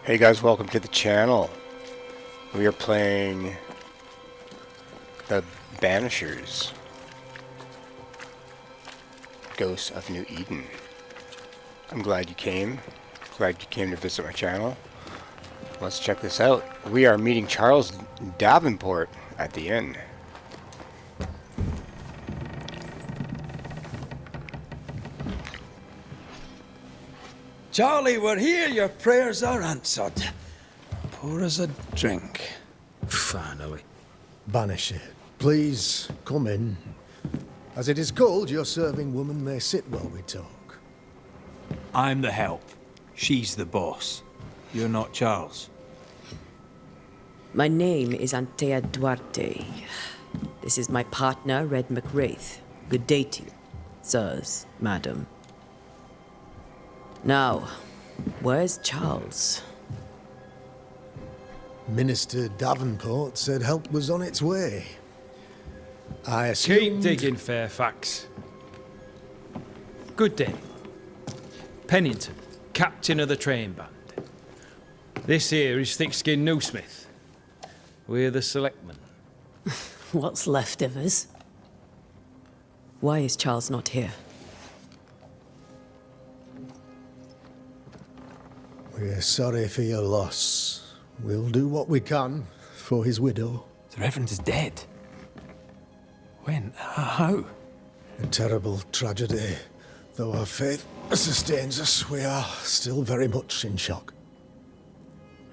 Hey guys, welcome to the channel. We are playing the Banishers, Ghosts of New Eden. I'm glad you came. Glad you came to visit my channel. Let's check this out. We are meeting Charles Davenport at the inn. Charlie, we're here. Your prayers are answered. Pour us a drink. Finally. Banisher, please come in. As it is cold, your serving woman may sit while we talk. I'm the help. She's the boss. You're not Charles. My name is Antea Duarte. This is my partner, Red McWraith. Good day to you, sirs, madam. Now, where's Charles? Minister Davenport said help was on its way. I assumed... Keep digging, Fairfax. Good day. Pennington, captain of the train band. This here is thick-skinned Newsmith. We're the selectmen. What's left of us? Why is Charles not here? We're sorry for your loss. We'll do what we can for his widow. The Reverend is dead. When? How? A terrible tragedy. Though our faith sustains us, we are still very much in shock.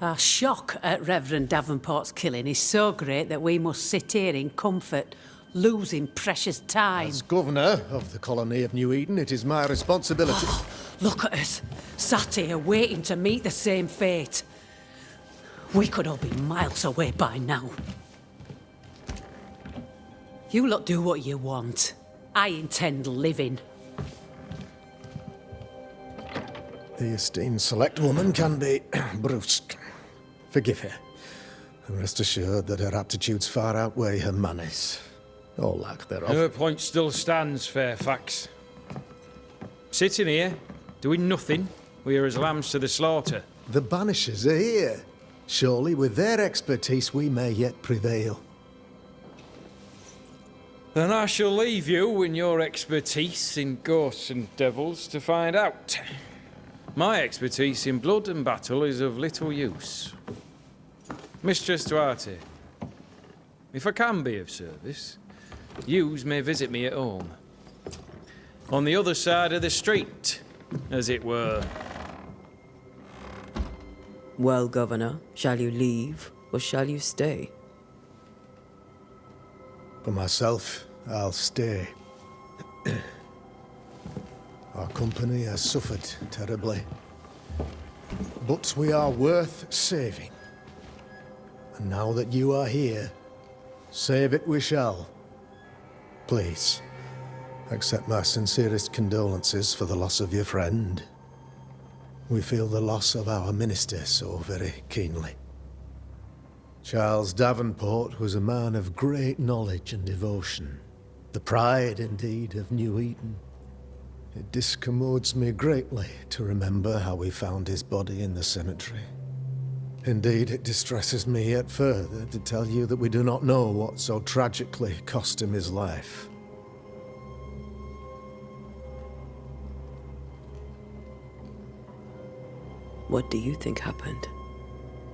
Our shock at Reverend Davenport's killing is so great that we must sit here in comfort, losing precious time. As governor of the colony of New Eden, it is my responsibility... Look at us, sat here waiting to meet the same fate. We could all be miles away by now. You lot do what you want. I intend living. The esteemed select woman can be brusque. Forgive her. And rest assured that her aptitudes far outweigh her manners. Or lack thereof. Her point still stands, Fairfax. Sitting here, doing nothing, we're as lambs to the slaughter. The Banishers are here. Surely with their expertise we may yet prevail. Then I shall leave you and your expertise in ghosts and devils to find out. My expertise in blood and battle is of little use. Mistress Duarte, if I can be of service, yous may visit me at home. On the other side of the street, as it were. Well, Governor, shall you leave or shall you stay? For myself, I'll stay. Our company has suffered terribly. But we are worth saving. And now that you are here, save it we shall. Please, accept my sincerest condolences for the loss of your friend. We feel the loss of our minister so very keenly. Charles Davenport was a man of great knowledge and devotion. The pride, indeed, of New Eden. It discommodes me greatly to remember how we found his body in the cemetery. Indeed, it distresses me yet further to tell you that we do not know what so tragically cost him his life. What do you think happened?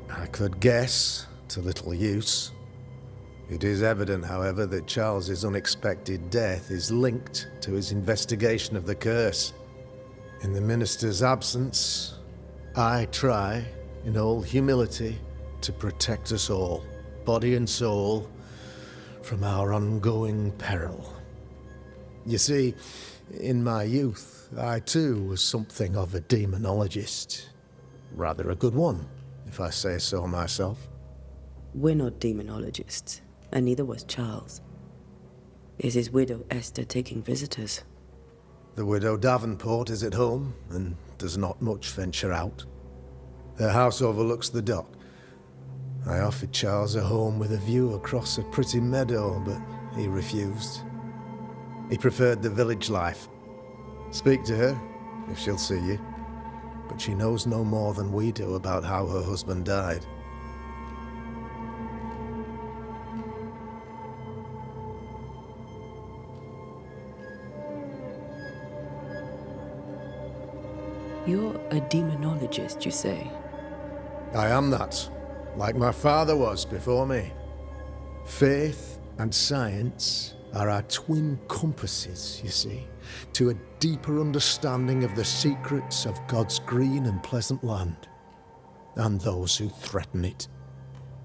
I could guess, to little use. It is evident, however, that Charles's unexpected death is linked to his investigation of the curse. In the minister's absence, I try, in all humility, to protect us all, body and soul, from our ongoing peril. You see, in my youth, I too was something of a demonologist. Rather a good one, if I say so myself. We're not demonologists, and neither was Charles. Is his widow Esther taking visitors? The widow Davenport is at home, and does not much venture out. Their house overlooks the dock. I offered Charles a home with a view across a pretty meadow, but he refused. He preferred the village life. Speak to her, if she'll see you. but she knows no more than we do about how her husband died. You're a demonologist, you say? I am that, like my father was before me. Faith and science are our twin compasses, you see, to a deeper understanding of the secrets of God's green and pleasant land, and those who threaten it.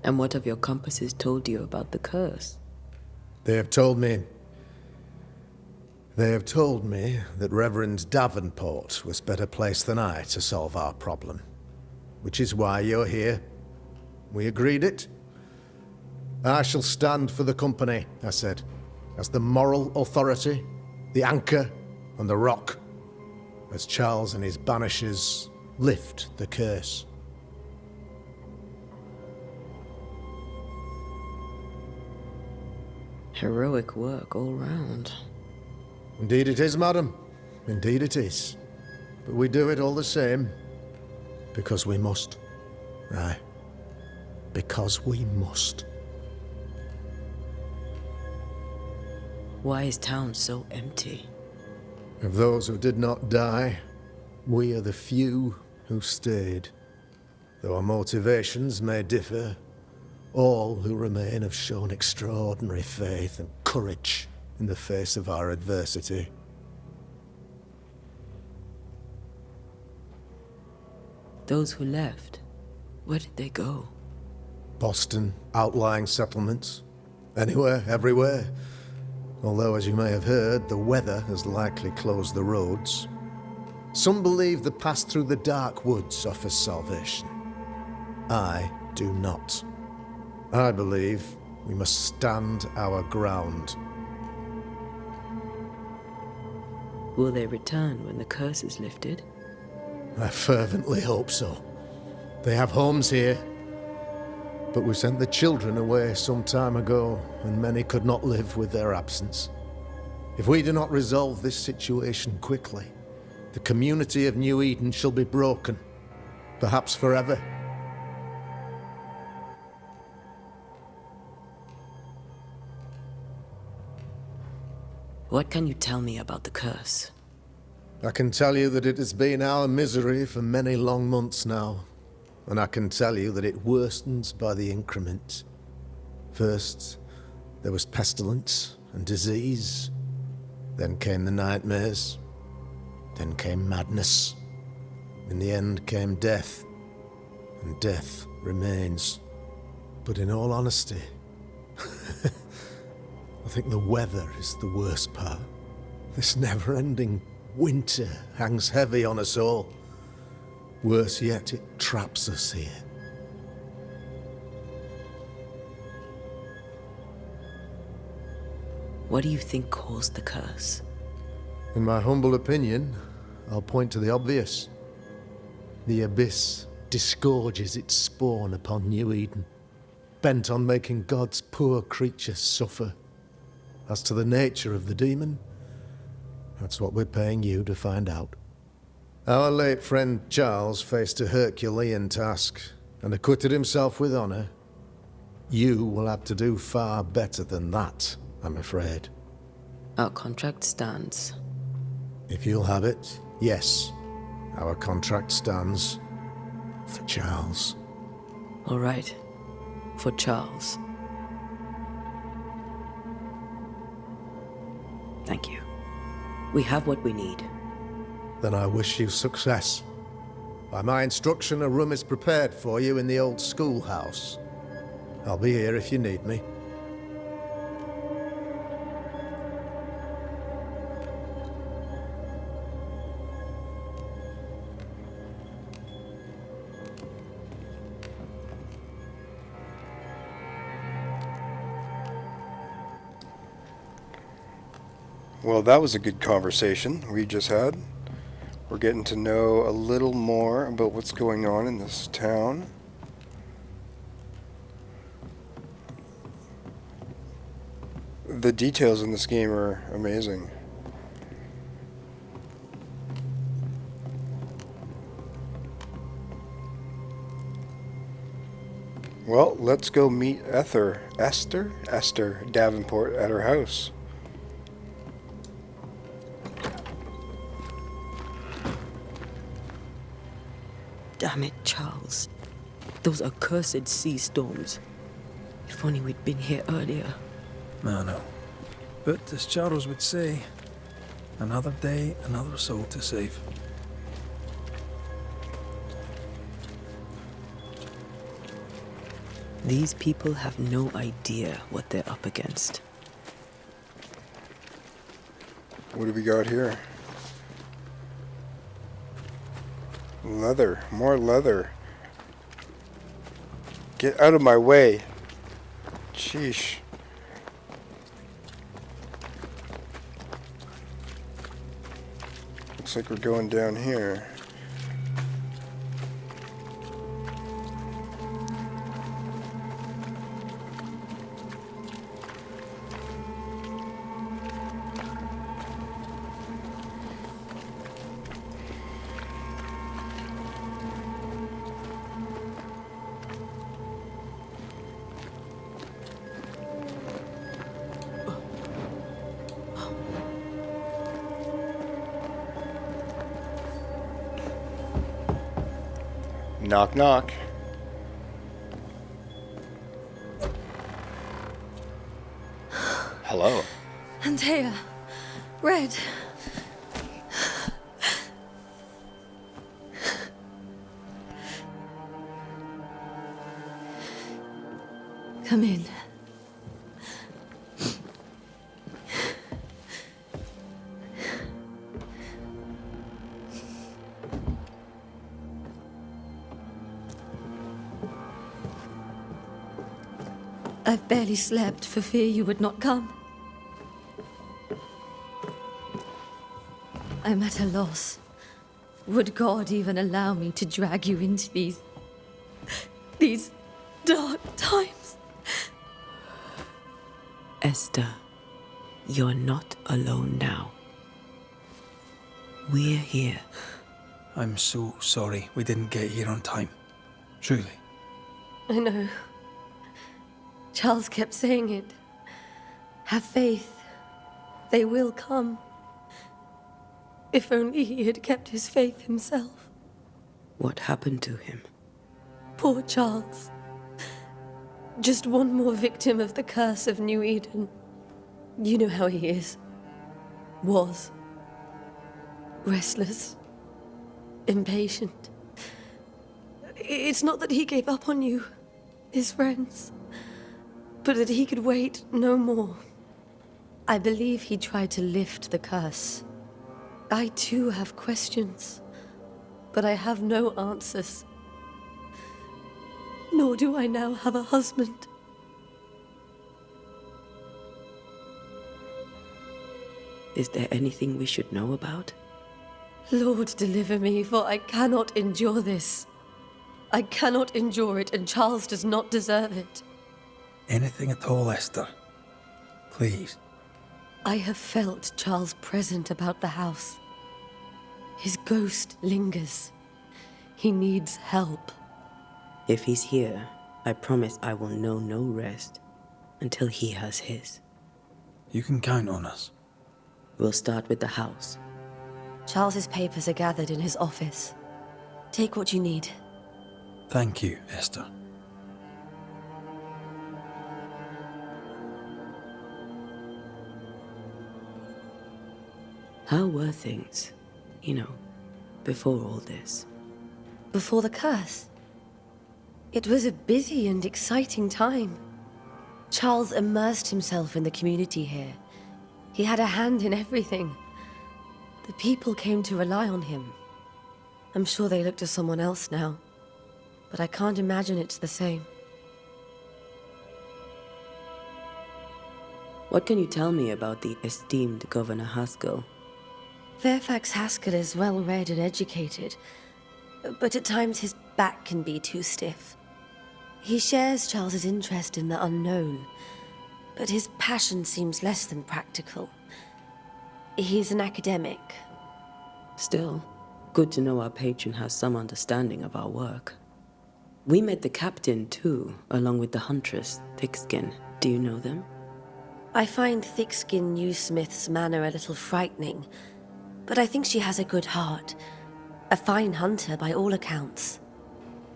And what have your compasses told you about the curse? They have told me that Reverend Davenport was better placed than I to solve our problem. Which is why you're here. We agreed it. I shall stand for the company, I said, as the moral authority, the anchor, and the rock, as Charles and his Banishers lift the curse. Heroic work all round. Indeed it is, madam. Indeed it is. But we do it all the same. Because we must. Aye. Because we must. Why is town so empty? Of those who did not die, we are the few who stayed. Though our motivations may differ, all who remain have shown extraordinary faith and courage in the face of our adversity. Those who left, where did they go? Boston, outlying settlements. Anywhere, everywhere. Although, as you may have heard, the weather has likely closed the roads. Some believe the path through the dark woods offers salvation. I do not. I believe we must stand our ground. Will they return when the curse is lifted? I fervently hope so. They have homes here. But we sent the children away some time ago, and many could not live with their absence. If we do not resolve this situation quickly, the community of New Eden shall be broken, perhaps forever. What can you tell me about the curse? I can tell you that it has been our misery for many long months now, and I can tell you that it worstens by the increment. First, there was pestilence and disease. Then came the nightmares. Then came madness. In the end came death, and death remains. But in all honesty, I think the weather is the worst part. This never-ending winter hangs heavy on us all. Worse yet, it traps us here. What do you think caused the curse? In my humble opinion, I'll point to the obvious. The abyss disgorges its spawn upon New Eden, bent on making God's poor creatures suffer. As to the nature of the demon, that's what we're paying you to find out. Our late friend Charles faced a Herculean task and acquitted himself with honor. You will have to do far better than that, I'm afraid. Our contract stands. If you'll have it, yes, our contract stands for Charles. All right. For Charles. Thank you. We have what we need. Then I wish you success. By my instruction, a room is prepared for you in the old schoolhouse. I'll be here if you need me. Well, that was a good conversation we just had. We're getting to know a little more about what's going on in this town. The details in this game are amazing. Well, let's go meet Esther Davenport at her house. Damn it, Charles. Those accursed sea storms. If only we'd been here earlier. No. But as Charles would say, another day, another soul to save. These people have no idea what they're up against. What do we got here? Leather. More leather. Get out of my way. Sheesh. Looks like we're going down here. Knock, knock. Hello. Antea, Red. Come in. I've barely slept for fear you would not come. I'm at a loss. Would God even allow me to drag you into these dark times? Esther, you're not alone now. We're here. I'm so sorry we didn't get here on time. Truly. I know. Charles kept saying it. Have faith. They will come. If only he had kept his faith himself. What happened to him? Poor Charles. Just one more victim of the curse of New Eden. You know how he is. Was. Restless. Impatient. It's not that he gave up on you, his friends, but that he could wait no more. I believe he tried to lift the curse. I too have questions, but I have no answers. Nor do I now have a husband. Is there anything we should know about? Lord, deliver me, for I cannot endure this. I cannot endure it, and Charles does not deserve it. Anything at all, Esther. Please. I have felt Charles present about the house. His ghost lingers. He needs help. If he's here, I promise I will know no rest until he has his. You can count on us. We'll start with the house. Charles's papers are gathered in his office. Take what you need. Thank you, Esther. How were things, before all this? Before the curse. It was a busy and exciting time. Charles immersed himself in the community here. He had a hand in everything. The people came to rely on him. I'm sure they look to someone else now, but I can't imagine it's the same. What can you tell me about the esteemed Governor Haskell? Fairfax Haskell is well read and educated, but at times his back can be too stiff. He shares Charles's interest in the unknown, but his passion seems less than practical. He's an academic. Still, good to know our patron has some understanding of our work. We met the captain, too, along with the huntress, Thickskin. Do you know them? I find Thickskin Newsmith's manner a little frightening, but I think she has a good heart. A fine hunter by all accounts.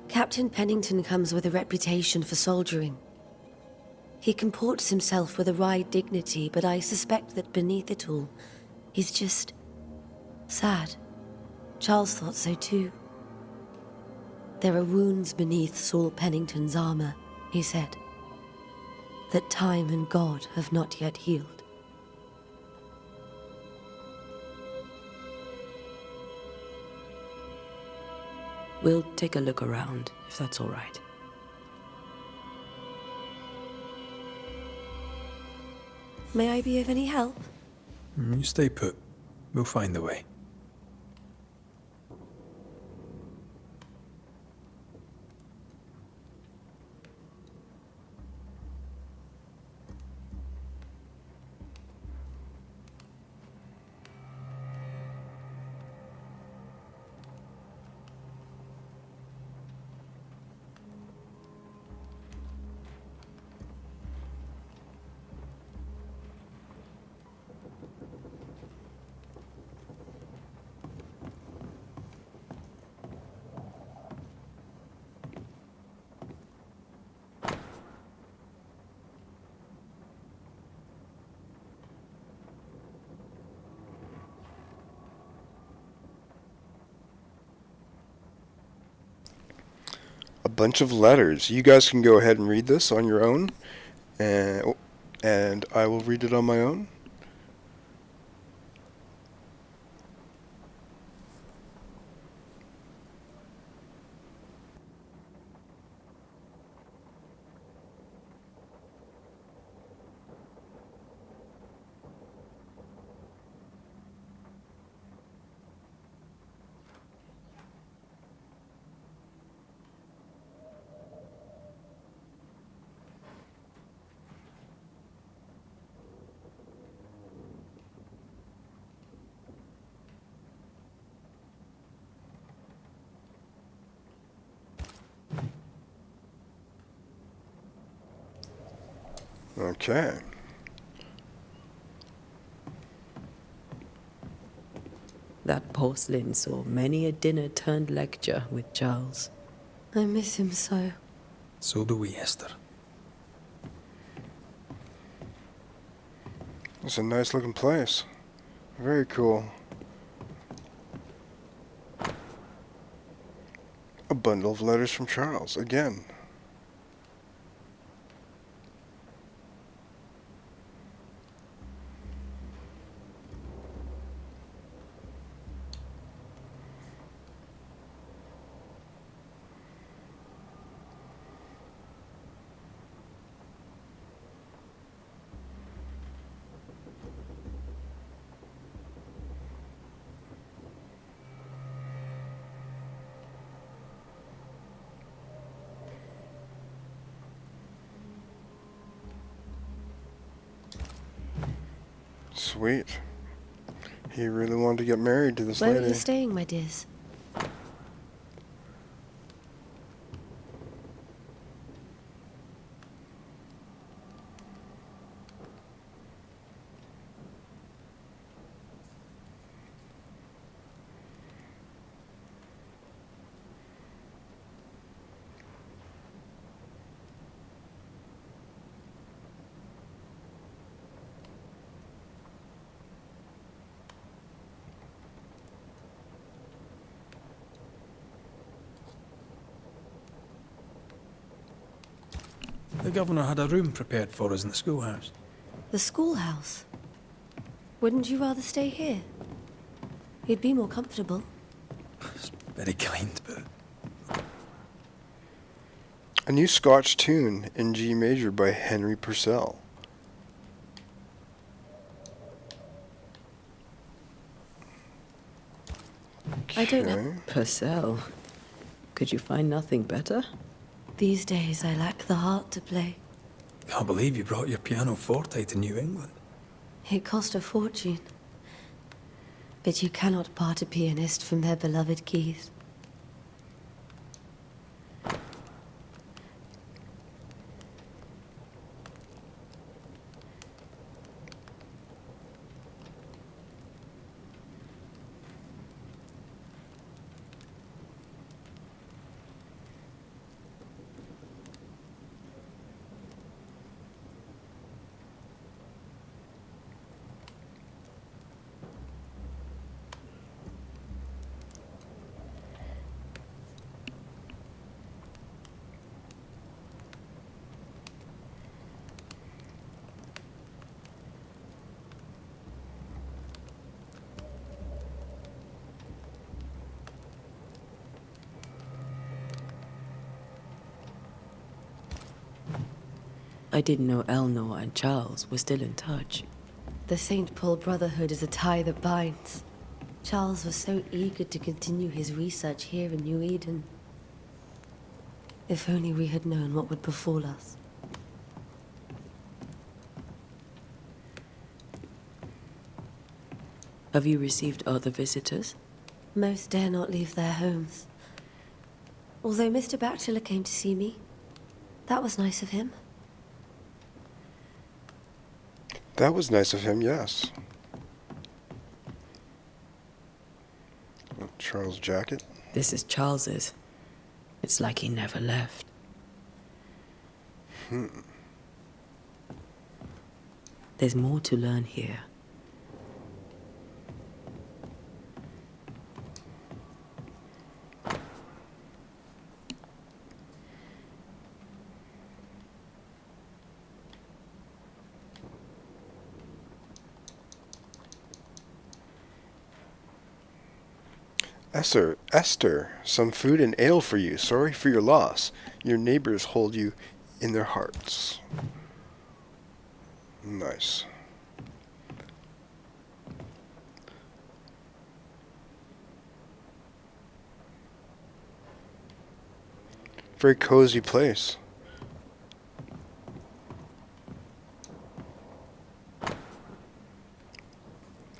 Captain Pennington comes with a reputation for soldiering. He comports himself with a wry dignity, but I suspect that beneath it all, he's just sad. Charles thought so too. There are wounds beneath Saul Pennington's armor, he said, that time and God have not yet healed. We'll take a look around, if that's all right. May I be of any help? You stay put. We'll find the way. A bunch of letters. You guys can go ahead and read this on your own, and I will read it on my own. Okay. That porcelain saw many a dinner-turned-lecture with Charles. I miss him so. So do we, Esther. It's a nice looking place. Very cool. A bundle of letters from Charles, again. Sweet. He really wanted to get married to this Where are lady. you staying, my dears? The governor had a room prepared for us in the schoolhouse. The schoolhouse? Wouldn't you rather stay here? You'd be more comfortable. It's very kind, but A new Scotch tune in G major by Henry Purcell. I don't know. Okay. Purcell. Could you find nothing better? These days I lack the heart to play. can't believe you brought your pianoforte to New England. It cost a fortune. But you cannot part a pianist from their beloved keys. I didn't know Elnor and Charles were still in touch. The St. Paul Brotherhood is a tie that binds. Charles was so eager to continue his research here in New Eden. If only we had known what would befall us. Have you received other visitors? Most dare not leave their homes. Although Mr. Bachelor came to see me, that was nice of him. That was nice of him, yes. Charles' jacket. This is Charles's. It's like he never left. There's more to learn here. Esther, some food and ale for you. Sorry for your loss. Your neighbors hold you in their hearts. Nice. Very cozy place.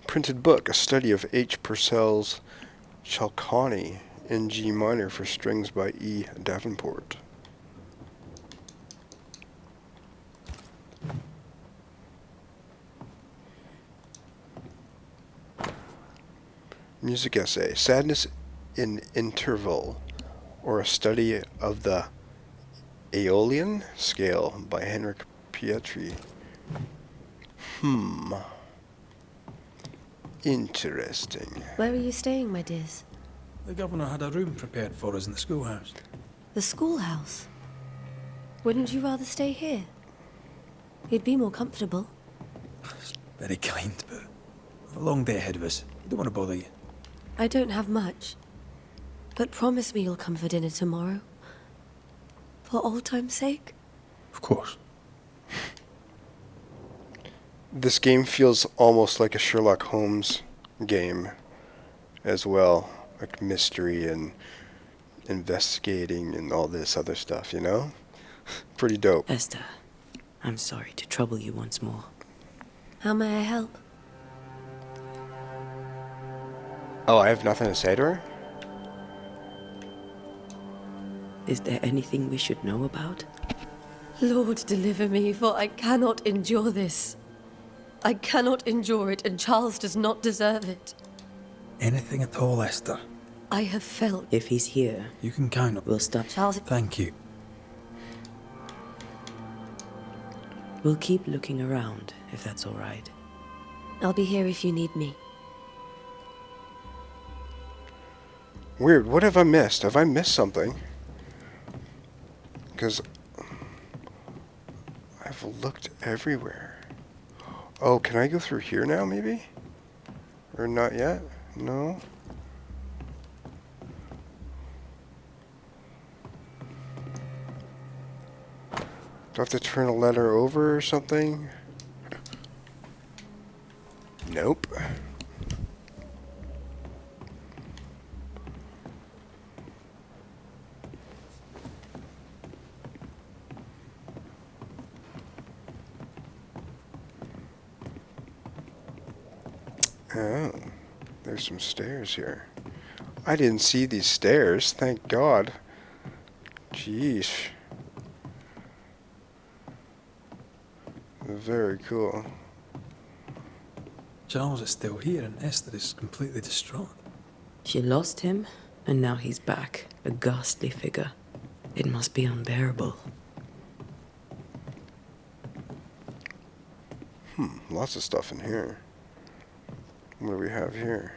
Printed book, a study of H. Purcell's Chalcony in G minor for strings by E. Davenport. Music essay, Sadness in Interval, or a study of the Aeolian scale by Henrik Pietri. Interesting. Where are you staying, my dears? The governor had a room prepared for us in the schoolhouse. The schoolhouse? Wouldn't you rather stay here? You'd be more comfortable. Very kind, but we've a long day ahead of us. I don't want to bother you. I don't have much. But promise me you'll come for dinner tomorrow. For old time's sake. Of course. This game feels almost like a Sherlock Holmes game as well. Like mystery and investigating and all this other stuff, you know? Pretty dope. Esther, I'm sorry to trouble you once more. How may I help? Oh, I have nothing to say to her? Is there anything we should know about? Lord, deliver me, for I cannot endure this. I cannot endure it, and Charles does not deserve it. Anything at all, Esther. I have felt... If he's here, You can count on. we'll stop. Charles... Thank you. We'll keep looking around, if that's all right. I'll be here if you need me. Weird, what have I missed? Have I missed something? Because I've looked everywhere. Oh, can I go through here now, maybe? Or not yet? No? Do I have to turn a letter over or something? Nope. Oh, there's some stairs here. I didn't see these stairs, thank God. Jeez. Very cool. Charles is still here and Esther is completely distraught. She lost him, and now he's back, a ghastly figure. It must be unbearable. Lots of stuff in here. What do we have here?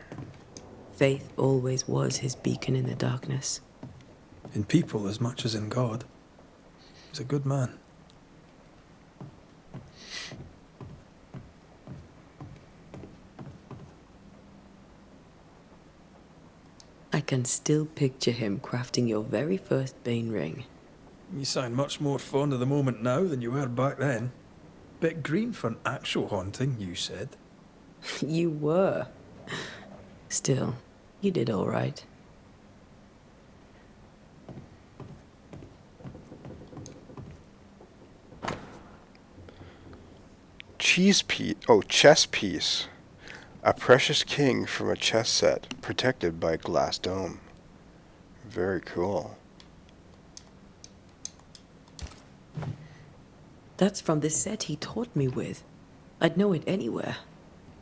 Faith always was his beacon in the darkness. In people as much as in God. He's a good man. I can still picture him crafting your very first Bane ring. You sound much more fond of the moment now than you were back then. Bit green for an actual haunting, you said. You were. Still, you did all right. Chess piece. A precious king from a chess set, protected by a glass dome. Very cool. That's from the set he taught me with. I'd know it anywhere.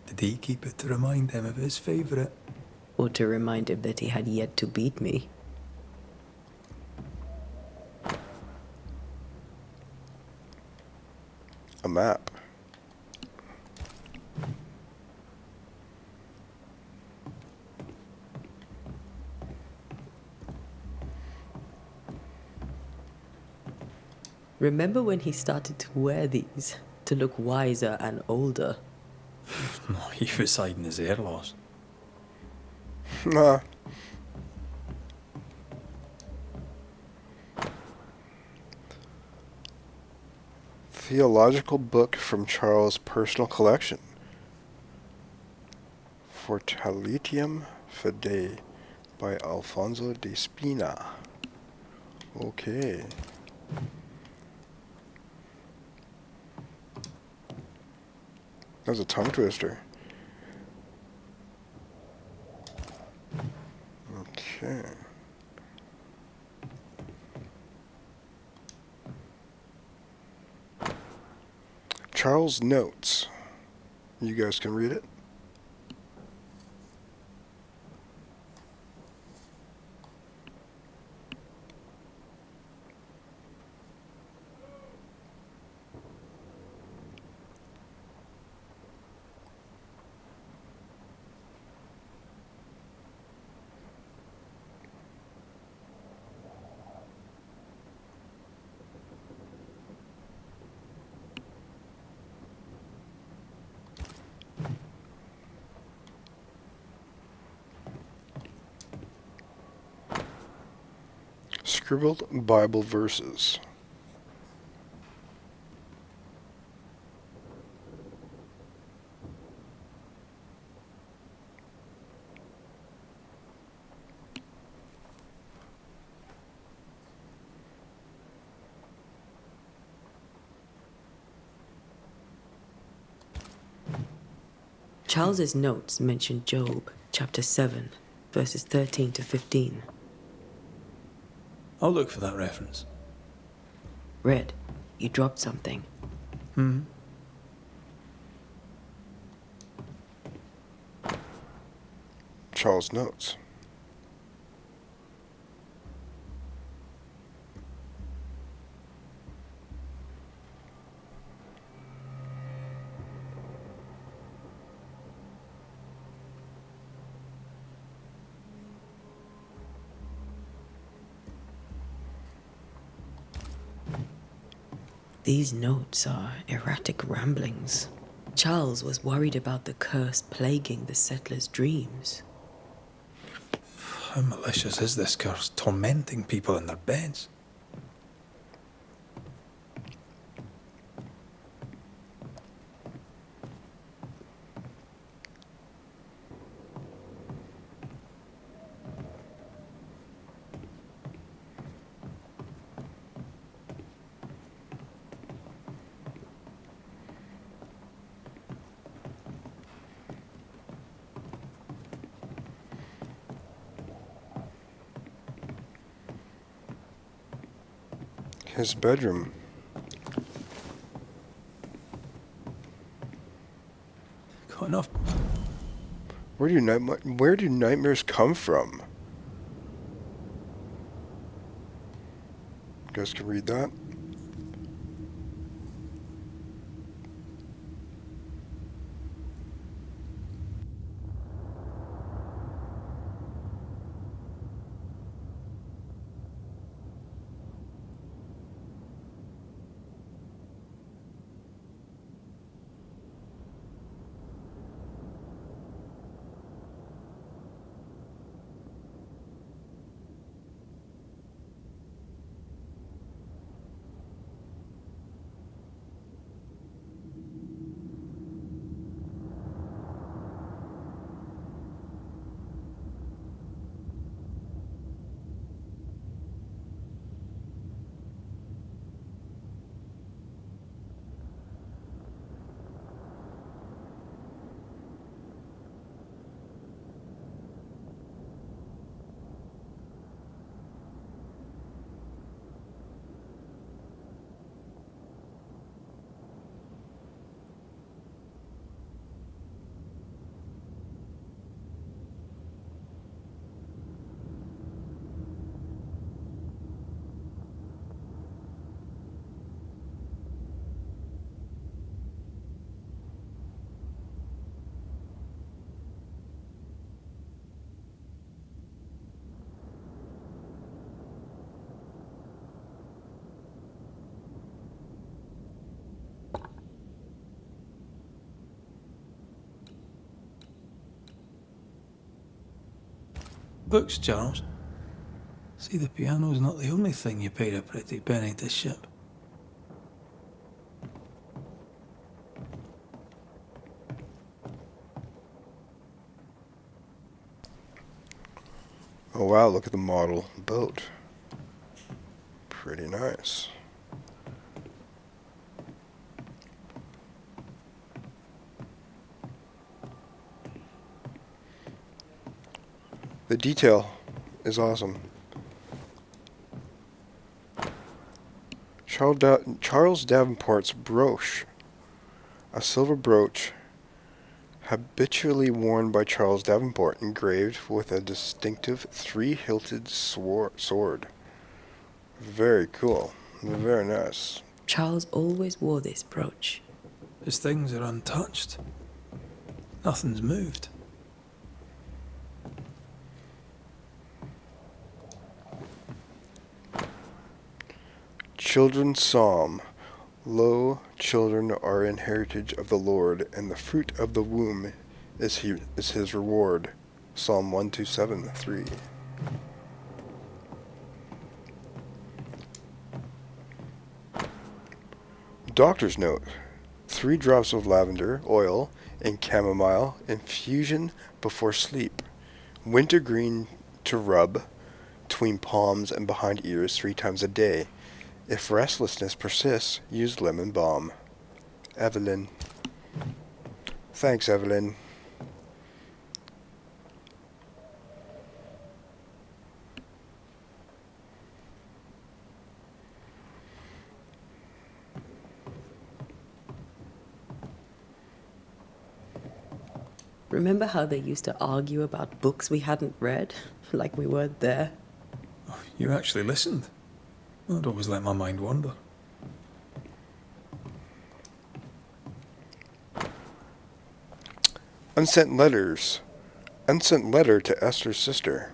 Did he keep it to remind him of his favourite? Or to remind him that he had yet to beat me. A map. Remember when he started to wear these to look wiser and older? He was hiding his hair loss. Nah. Theological book from Charles' personal collection. Fortalitium Fidei by Alfonso de Spina. Okay. That was a tongue twister. Okay. Charles' notes. You guys can read it. Scribbled Bible verses. Charles's notes mention Job, chapter 7, verses 13 to 15. I'll look for that reference. Red, you dropped something. Charles' notes. These notes are erratic ramblings. Charles was worried about the curse plaguing the settlers' dreams. How malicious is this curse, tormenting people in their beds? His bedroom. Got enough. Where do nightmares come from? You guys can read that. Books, Charles. See, the piano's not the only thing you paid a pretty penny to ship. Oh wow, look at the model boat. Pretty nice. The detail is awesome. Charles Davenport's brooch. A silver brooch habitually worn by Charles Davenport, engraved with a distinctive three-hilted sword. Very cool. Very nice. Charles always wore this brooch. His things are untouched. Nothing's moved. Children's Psalm. Lo, children are an heritage of the Lord, and the fruit of the womb is his reward. Psalm 127:3. Doctor's note. 3 drops of lavender oil and chamomile infusion before sleep. Wintergreen to rub between palms and behind ears 3 times a day. If restlessness persists, use lemon balm. Evelyn. Thanks, Evelyn. Remember how they used to argue about books we hadn't read? Like we weren't there? Oh, you actually listened. I'd always let my mind wander. Unsent letters. Unsent letter to Esther's sister.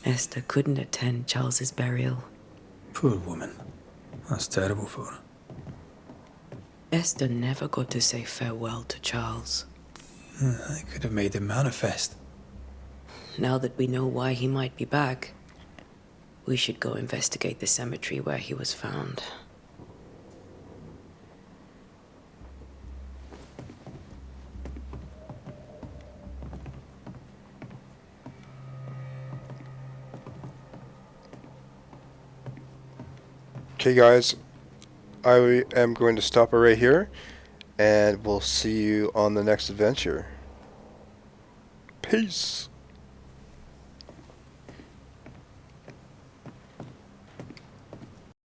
Esther couldn't attend Charles's burial. Poor woman. That's terrible for her. Esther never got to say farewell to Charles. I could have made him manifest. Now that we know why he might be back, we should go investigate the cemetery where he was found. Okay, guys, I am going to stop it right here, and we'll see you on the next adventure. Peace.